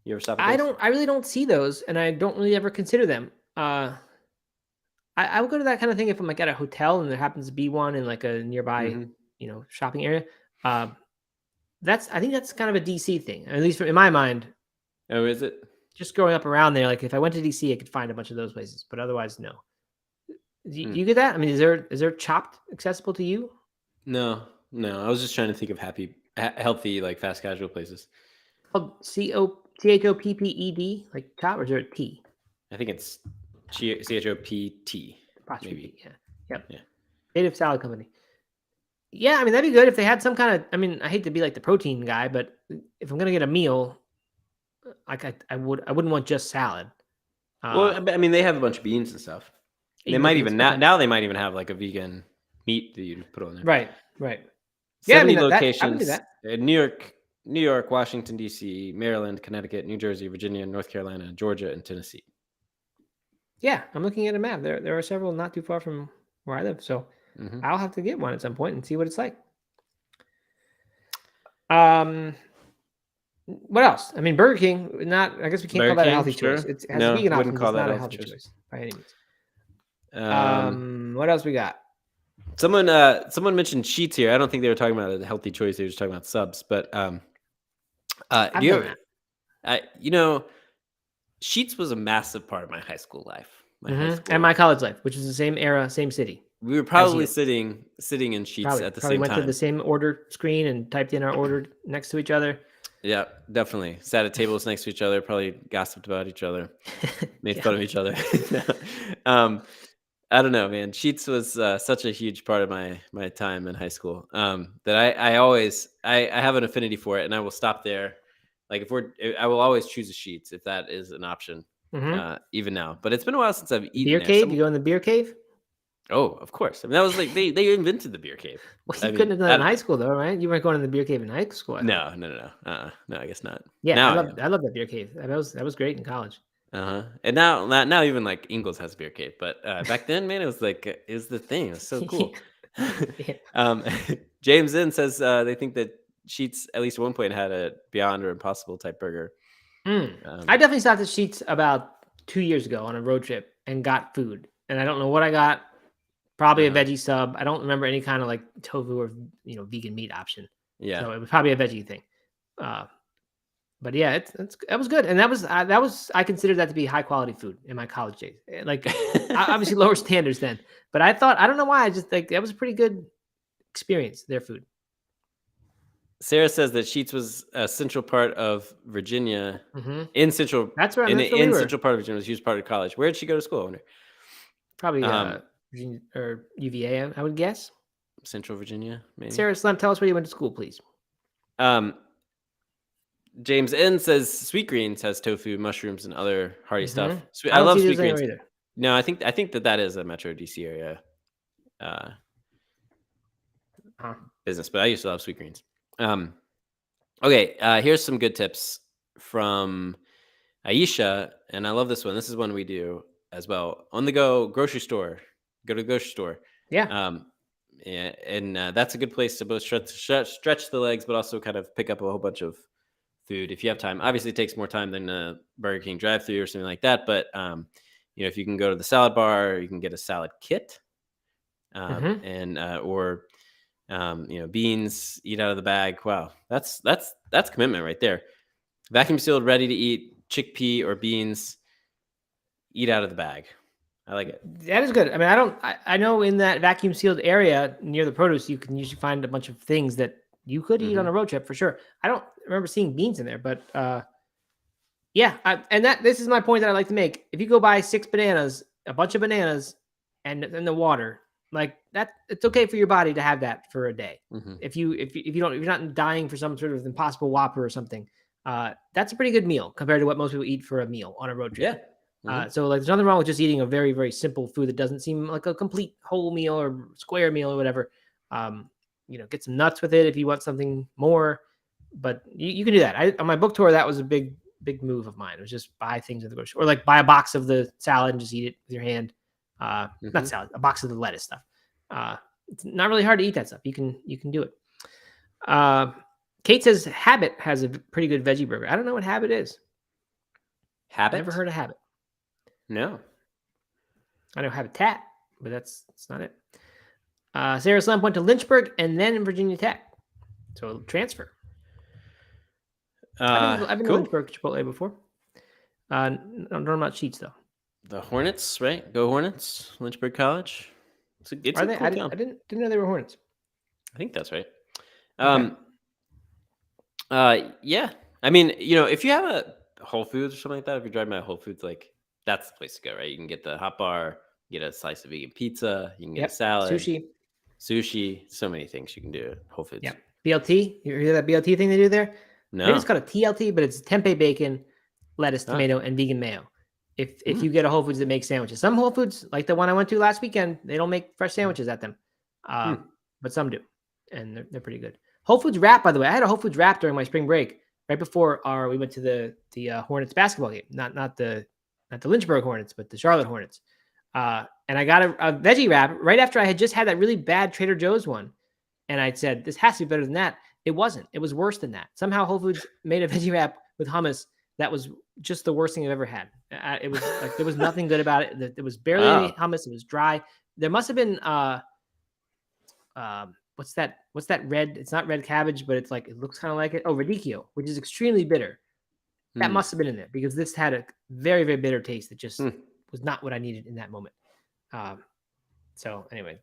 You ever stop at those? I really don't see those, and I don't really ever consider them. I would go to that kind of thing if I'm like at a hotel and there happens to be one in like a nearby, shopping area. I think that's kind of a DC thing, at least in my mind. Oh, is it? Just growing up around there, like if I went to DC, I could find a bunch of those places, but otherwise, no. Do you get that? I mean, is there Chopped accessible to you? No. I was just trying to think of healthy, like fast casual places. Oh, CHOPPED, like Chopped, or is there a T? I think it's CHOPT. Maybe. Yeah. Yep. Yeah. Native Salad Company. Yeah, I mean, that'd be good if they had some kind of, I mean, I hate to be like the protein guy, but if I'm going to get a meal, like I wouldn't want just salad. Well, I mean, they have a bunch of beans and stuff. They might even now they might even have like a vegan meat that you put on there. Right. 70 yeah, I mean, locations I would do that. In New York, Washington, D.C., Maryland, Connecticut, New Jersey, Virginia, North Carolina, Georgia, and Tennessee. Yeah, I'm looking at a map. There are several not too far from where I live, so I'll have to get one at some point and see what it's like. What else? I mean, Burger King. I guess we can't call that a healthy choice. It has vegan options. It's not a healthy choice by any means. What else we got? Someone mentioned Sheets here. I don't think they were talking about a healthy choice. They were just talking about subs. But I've do you done that. Sheets was a massive part of my high school life. My high school And my college life, which is the same era, same city. We were probably sitting in Sheets at the Probably same went time. to the same order screen and typed in our order next to each other. Yeah, definitely. Sat at tables next to each other, probably gossiped about each other, made fun of each other. I don't know, man. Sheets was such a huge part of my time in high school that I have an affinity for it, and I will stop there. Like I will always choose a Sheets if that is an option, even now. But it's been a while since I've eaten Beer there. cave? You go in the beer cave? Oh, of course. I mean, that was like they invented the beer cave. Well, you couldn't have done it in high school, though, right? You weren't going to the beer cave in high school. No. No, I guess not. Yeah, now I love that beer cave. That was great in college. And now even like Ingles has a beer cave, but back then, man, it was the thing. It was so cool. James in says they think that Sheets at least at one point had a Beyond or Impossible type burger. I definitely stopped at Sheets about 2 years ago on a road trip and got food, and I don't know what I got. Probably a veggie sub. I don't remember any kind of like tofu or vegan meat option. Yeah, so it was probably a veggie thing. But yeah, that was good, and that was I considered that to be high quality food in my college days. Like obviously lower standards then, but I don't know why, I just like that was a pretty good experience. Their food. Sarah says that Sheets was a central part of Virginia. In central, that's right. In central part of Virginia was a huge part of college. Where did she go to school? I wonder. Probably Virginia or UVA, I would guess. Central Virginia, maybe. Sarah Slim, tell us where you went to school, please. James N says Sweet Greens has tofu, mushrooms, and other hearty stuff. I love Sweet Greens. Either. No, I think that is a Metro DC area business, but I used to love Sweet Greens. Okay, here's some good tips from Aisha, and I love this one. This is one we do as well. On the go grocery store. Go to the grocery store. Yeah. And that's a good place to both stretch the legs, but also kind of pick up a whole bunch of food if you have time. Obviously, it takes more time than a Burger King drive-thru or something like that. But if you can go to the salad bar, you can get a salad kit, and or beans, eat out of the bag. Wow, that's commitment right there. Vacuum sealed, ready to eat chickpea or beans. Eat out of the bag. I like it. That is good. I mean, I know in that vacuum sealed area near the produce, you can usually find a bunch of things that you could eat on a road trip for sure. I don't remember seeing beans in there, but this is my point that I like to make. If you go buy 6 bananas, a bunch of bananas, and the water, like that, it's okay for your body to have that for a day. If you're not dying for some sort of Impossible Whopper or something, that's a pretty good meal compared to what most people eat for a meal on a road trip. Yeah. So like, there's nothing wrong with just eating a very, very simple food that doesn't seem like a complete whole meal or square meal or whatever. Get some nuts with it if you want something more, but you can do that. On my book tour, that was a big move of mine. It was just buy things at the grocery store, or like buy a box of the salad and just eat it with your hand. Not salad, a box of the lettuce stuff. It's not really hard to eat that stuff. You can do it. Kate says Habit has a pretty good veggie burger. I don't know what Habit is. Habit? Never heard of Habit. No. I know Habitat, but that's not it. Sarah Slam went to Lynchburg and then Virginia Tech. So transfer. I've been to Lynchburg Chipotle before. I'm not about Sheets though. The Hornets, right? Go Hornets, Lynchburg College. It's a cool town. I didn't know they were Hornets. I think that's right. Okay. Yeah. I mean, if you have a Whole Foods or something like that, if you're driving by Whole Foods, like that's the place to go, right? You can get the hot bar, get a slice of vegan pizza, you can get a salad, sushi, so many things you can do at Whole Foods. Yeah. BLT, you hear that BLT thing they do there? No. Maybe it's called a TLT, but it's tempeh bacon, lettuce, tomato, and vegan mayo. If you get a Whole Foods that makes sandwiches, some Whole Foods, like the one I went to last weekend, they don't make fresh sandwiches at them, but some do, and they're pretty good. Whole Foods wrap, by the way, I had a Whole Foods wrap during my spring break, right before we went to the Hornets basketball game, not the Lynchburg Hornets, but the Charlotte Hornets. And I got a veggie wrap right after I had just had that really bad Trader Joe's one. And I said, this has to be better than that. It wasn't. It was worse than that. Somehow Whole Foods made a veggie wrap with hummus that was just the worst thing I've ever had. It was like, there was nothing good about it. It was barely any hummus. It was dry. There must have been what's that red? It's not red cabbage, but it's like it looks kind of like it. Oh, radicchio, which is extremely bitter. That must have been in there because this had a very, very bitter taste that just was not what I needed in that moment. So anyway,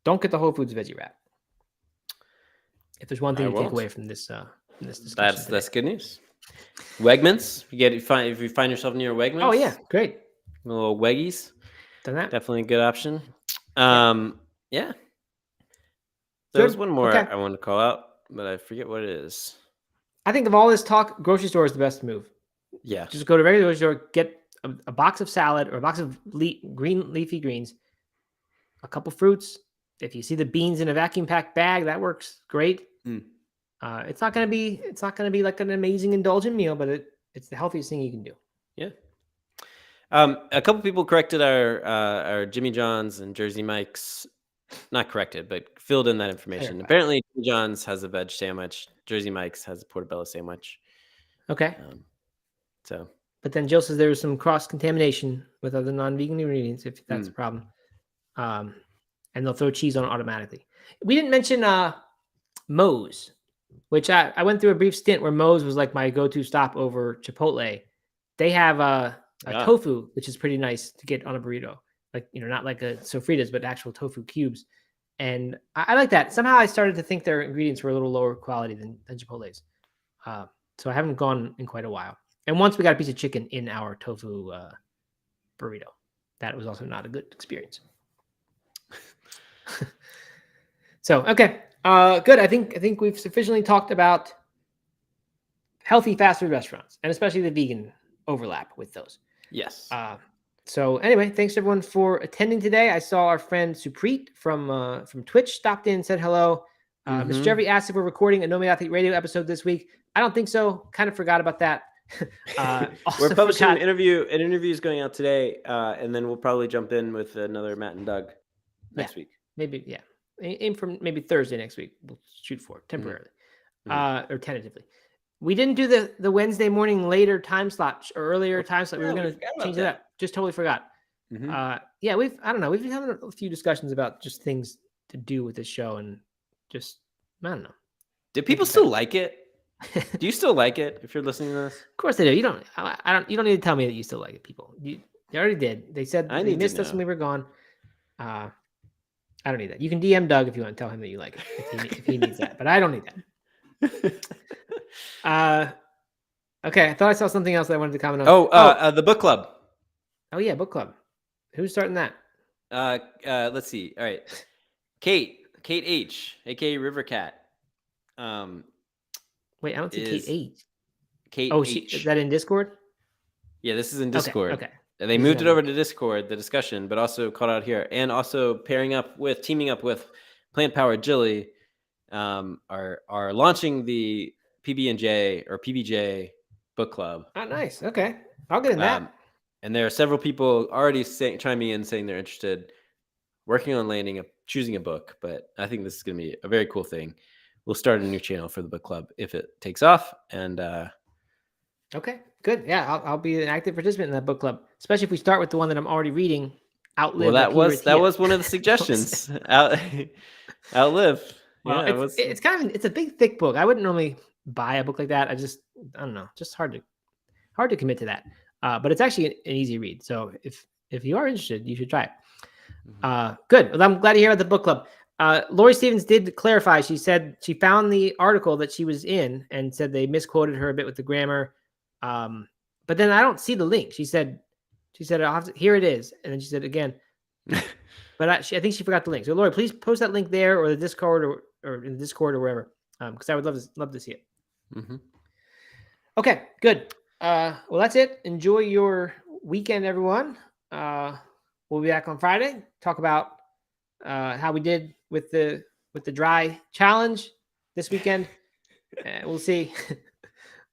don't get the Whole Foods veggie wrap. If there's one thing to take away from this discussion, that's good news. Wegmans, if you find yourself near Wegmans. Oh yeah, great. Little Weggies. Done that. Definitely a good option. Yeah. There's one more I want to call out, but I forget what it is. I think of all this talk, grocery store is the best move. Yeah. Just go to a regular grocery store, get a box of salad or a box of green leafy greens, a couple fruits. If you see the beans in a vacuum packed bag, that works great. It's not gonna be like an amazing indulgent meal, but it's the healthiest thing you can do. Yeah. A couple people corrected our Jimmy John's and Jersey Mike's, not corrected, but filled in that information. Apparently, Jimmy John's has a veg sandwich. Jersey Mike's has a portobello sandwich. Okay. But then Jill says there was some cross contamination with other non-vegan ingredients, if that's a problem. And they'll throw cheese on it automatically. We didn't mention Moe's, which I went through a brief stint where Moe's was like my go-to stop over Chipotle. They have a tofu, which is pretty nice to get on a burrito. Like, not like a sofritas, but actual tofu cubes. And I like that. Somehow I started to think their ingredients were a little lower quality than Chipotle's. So I haven't gone in quite a while. And once we got a piece of chicken in our tofu burrito. That was also not a good experience. So, okay. Good. I think we've sufficiently talked about healthy fast food restaurants, and especially the vegan overlap with those. Yes. So anyway, thanks everyone for attending today. I saw our friend Supreet from Twitch stopped in and said hello. Mr. Jeffrey asked if we're recording a No Meat Athlete Radio episode this week. I don't think so. Kind of forgot about that. We're publishing an interview. An interview is going out today, and then we'll probably jump in with another Matt and Doug next week. Maybe, yeah. Aim for maybe Thursday next week. We'll shoot for it temporarily, or tentatively. We didn't do the Wednesday morning later time slot or earlier time slot. We were going to change it up. Just totally forgot. Yeah, I don't know. We've been having a few discussions about just things to do with this show, and just I don't know. Do people still like it? Do you still like it if you're listening to this? Of course they do. You don't need to tell me that you still like it, people. You already did. They said they missed us when we were gone. I don't need that. You can DM Doug if you want to tell him that you like it, if he needs that. But I don't need that. Okay, I thought I saw something else that I wanted to comment on. The book club. Oh yeah, book club. Who's starting that? Let's see. All right, Kate H, aka Rivercat. Wait, I don't see Kate H. Kate. Oh, H. Is that in Discord? Yeah, this is in Discord. Okay. They moved it over to Discord, the discussion, but also called out here, and also teaming up with Plant Power Agility, are launching the PB&J or PBJ book club. Oh, nice. Okay, I'll get in that. And there are several people already chiming in saying they're interested, working on choosing a book. But I think this is going to be a very cool thing. We'll start a new channel for the book club if it takes off. And okay, good. Yeah, I'll be an active participant in that book club, especially if we start with the one that I'm already reading. Outlive. Well, that was one of the suggestions. Outlive. Well, yeah, it's a big thick book. I wouldn't normally buy a book like that. I don't know, just hard to commit to that. But it's actually an easy read. So if you are interested, you should try it. Good. Well, I'm glad to hear about the book club. Lori Stevens did clarify. She said she found the article that she was in and said they misquoted her a bit with the grammar. But then I don't see the link. She said, here it is. And then she said again, but I think she forgot the link. So Lori, please post that link there or the Discord or in the Discord or wherever. Because I would love to see it. Okay, good. Well, that's it. Enjoy your weekend, everyone. We'll be back on Friday. Talk about how we did with the dry challenge this weekend. We'll see.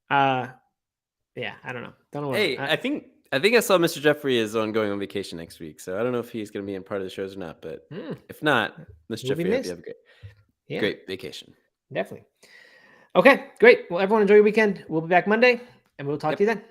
Yeah, I don't know. Hey, I think I saw Mr. Jeffrey is going on vacation next week, so I don't know if he's going to be in part of the shows or not. But if not, Mr. Jeffrey, hope you have a great vacation. Definitely. Okay, great. Well, everyone enjoy your weekend. We'll be back Monday, and we'll talk to you then.